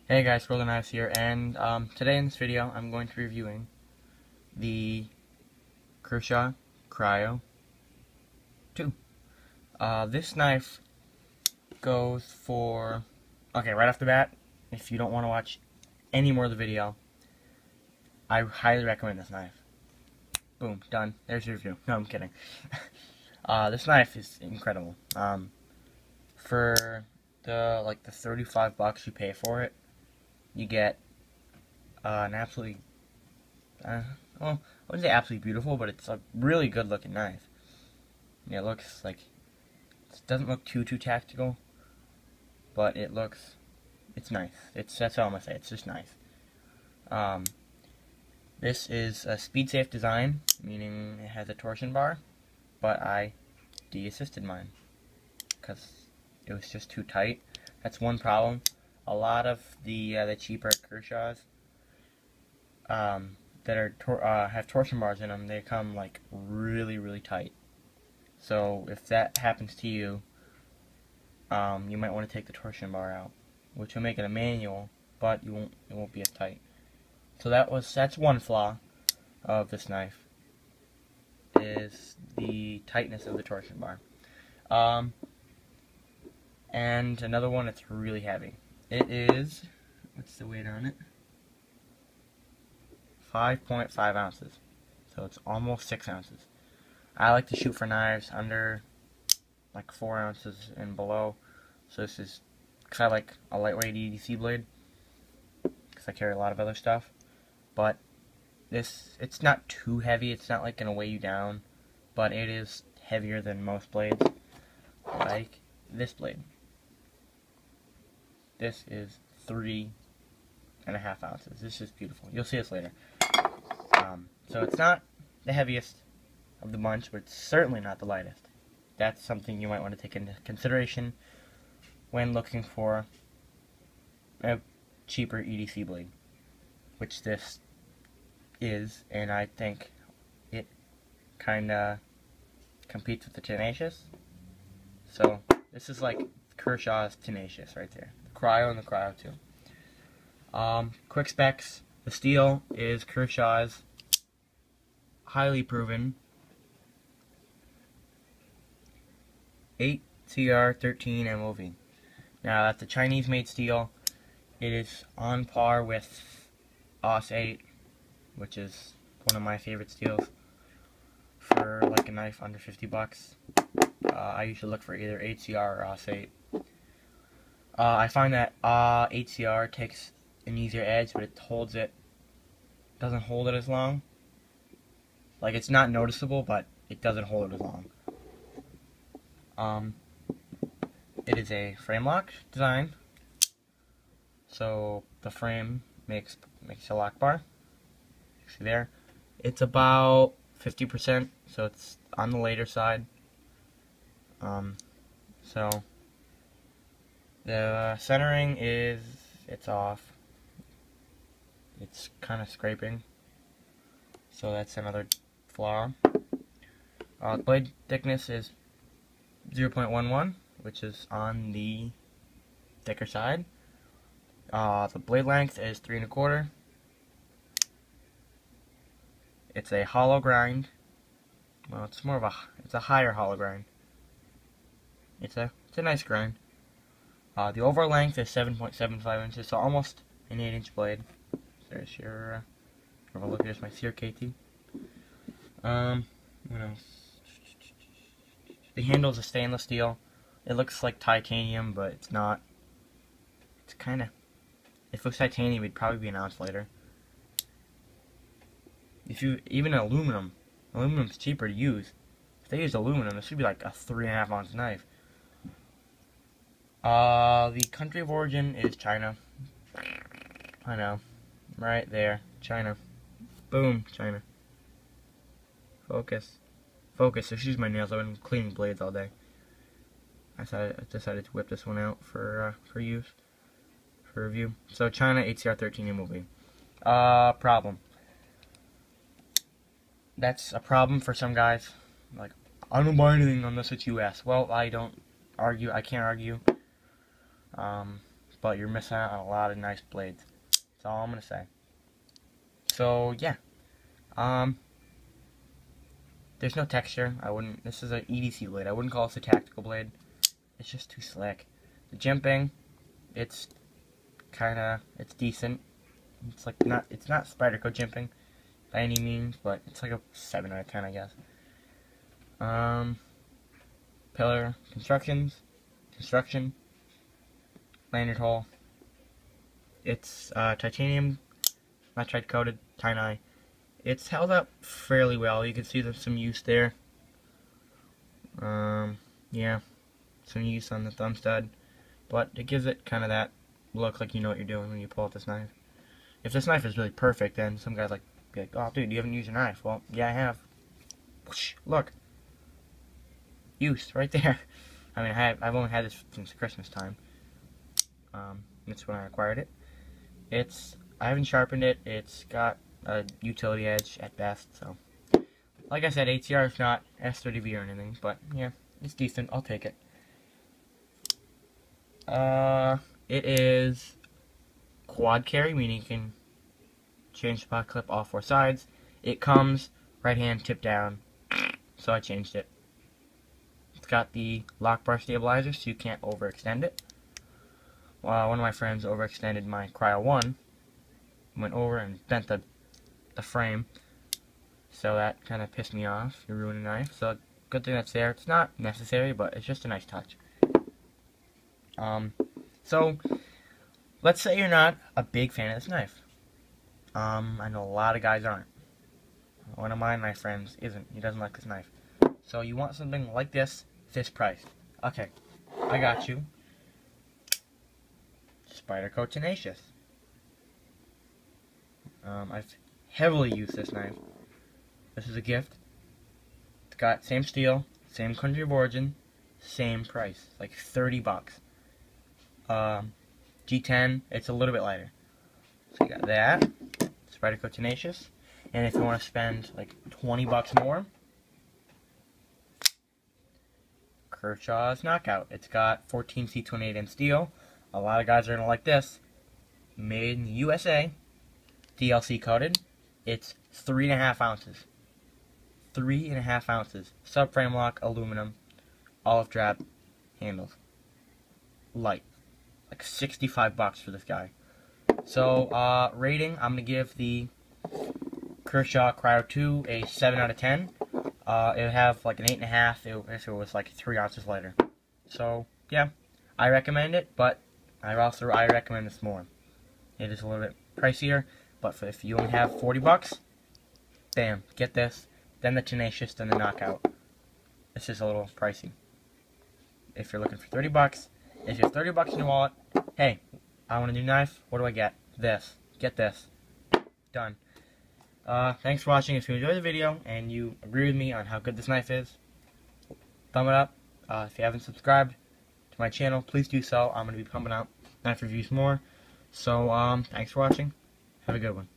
Hey guys, Golden Eyes here, and today in this video I'm going to be reviewing the Kershaw Cryo II. This knife goes for, right off the bat, if you don't want to watch any more of the video, I highly recommend this knife. Boom, done. There's your review. No, I'm kidding. This knife is incredible. For the 35 bucks you pay for it, you get an absolutely, well, I wouldn't say absolutely beautiful, but it's a really good looking knife. Yeah, it looks like, it doesn't look too tactical, but it's nice. That's all I'm gonna say. It's just nice. This is a speed safe design, meaning it has a torsion bar, but I de-assisted mine because it was just too tight. That's one problem. A lot of the cheaper Kershaws that are have torsion bars in them, they come like really tight. So if that happens to you, you might want to take the torsion bar out, which will make it a manual, but it won't be as tight. So that's one flaw of this knife, is the tightness of the torsion bar. And another one, it's really heavy. It is, what's the weight on it? 5.5 ounces. So it's almost 6 ounces. I like to shoot for knives under like 4 ounces and below. So this is, because I like a lightweight EDC blade, because I carry a lot of other stuff. But it's not too heavy. It's not like going to weigh you down. But it is heavier than most blades, like this blade. This is 3.5 ounces. This is beautiful. You'll see this later. So it's not the heaviest of the bunch, but it's certainly not the lightest. That's something you might want to take into consideration when looking for a cheaper EDC blade, which this is, and I think it kind of competes with the Tenacious. So this is like Kershaw's Tenacious right there. The Cryo and the Cryo II. Quick specs. The steel is Kershaw's highly proven 8CR13 MOV. Now that's a Chinese made steel. It is on par with AUS 8, which is one of my favorite steels, for like a knife under 50 bucks. I usually look for either 8CR or AUS 8. I find that 8CR takes an easier edge, but it doesn't hold it as long. Like, it's not noticeable, but it doesn't hold it as long. It is a frame lock design, so the frame makes a lock bar. See there? It's about 50%, so it's on the later side. So the centering it's off. It's kind of scraping, so that's another flaw. Blade thickness is 0.11, which is on the thicker side. The blade length is 3 1/4. It's a hollow grind. Well, it's a higher hollow grind. It's a nice grind. The overall length is 7.75 inches, so almost an 8-inch blade. There's your, here's my CRKT. What else? The handle is a stainless steel. It looks like titanium, but it's not. It's kind of, if it was titanium, it'd probably be an ounce lighter. Even aluminum's cheaper to use. If they use aluminum, this should be like a 3.5 ounce knife. The country of origin is China. I know. Right there. China. Boom. China. Focus. Excuse my nails. I've been cleaning blades all day. I decided to whip this one out for use. For review. So China, 8CR13 MOV. Problem. That's a problem for some guys. Like, I don't buy anything unless it's US. Well, I can't argue. but you're missing out on a lot of nice blades. That's all I'm gonna say. So yeah, there's no texture. This is an EDC blade. I wouldn't call this a tactical blade. It's just too slick. The jimping, it's decent. It's not Spyderco jimping by any means, but it's like a 7 out of 10, I guess. Pillar construction, lanyard hole. It's titanium, nitride coated, TiNi. It's held up fairly well. You can see there's some use there. Yeah, some use on the thumb stud, but it gives it kind of that look like you know what you're doing when you pull out this knife. If this knife is really perfect, then some guys be like, oh dude, you haven't used your knife. Well, yeah, I have. Whoosh, look, use right there. I mean, I've only had this since Christmas time. That's when I acquired it. I haven't sharpened it. It's got a utility edge at best. So, like I said, ATR is not S30V or anything, but yeah, it's decent. I'll take it. It is quad carry, meaning you can change the pocket clip all 4 sides. It comes right hand tip down, so I changed it. It's got the lock bar stabilizer, so you can't overextend it. One of my friends overextended my Cryo I, went over and bent the frame, so that kind of pissed me off. You ruined a knife, so good thing that's there. It's not necessary, but it's just a nice touch. So let's say you're not a big fan of this knife. I know a lot of guys aren't. One of my knife friends isn't. He doesn't like this knife. So you want something like this price. Okay, I got you. Spyderco Tenacious. I've heavily used this knife. This is a gift. It's got same steel, same country of origin, same price, like $30. G10, it's a little bit lighter. So you got that, Spyderco Tenacious, and if you want to spend like $20 more, Kershaw's Knockout. It's got 14C28N steel. A lot of guys are gonna like this. Made in the USA, DLC coated. It's 3.5 ounces. 3.5 ounces. Subframe lock, aluminum, olive drab handles. Light. Like $65 for this guy. So, rating, I'm going to give the Kershaw Cryo II a 7 out of 10. It would have like an 8.5 if it was like 3 ounces lighter. So, yeah, I recommend it, but I recommend this more. It is a little bit pricier, but if you only have $40, bam, get this, then the Tenacious, then the Knockout. This is a little pricey. If you're looking for $30, if you have $30 in your wallet, hey, I want a new knife, what do I get? This. Get this. Done. Thanks for watching. If you enjoyed the video and you agree with me on how good this knife is, thumb it up. If you haven't subscribed to my channel, please do so. I'm going to be pumping out knife reviews more. So, thanks for watching. Have a good one.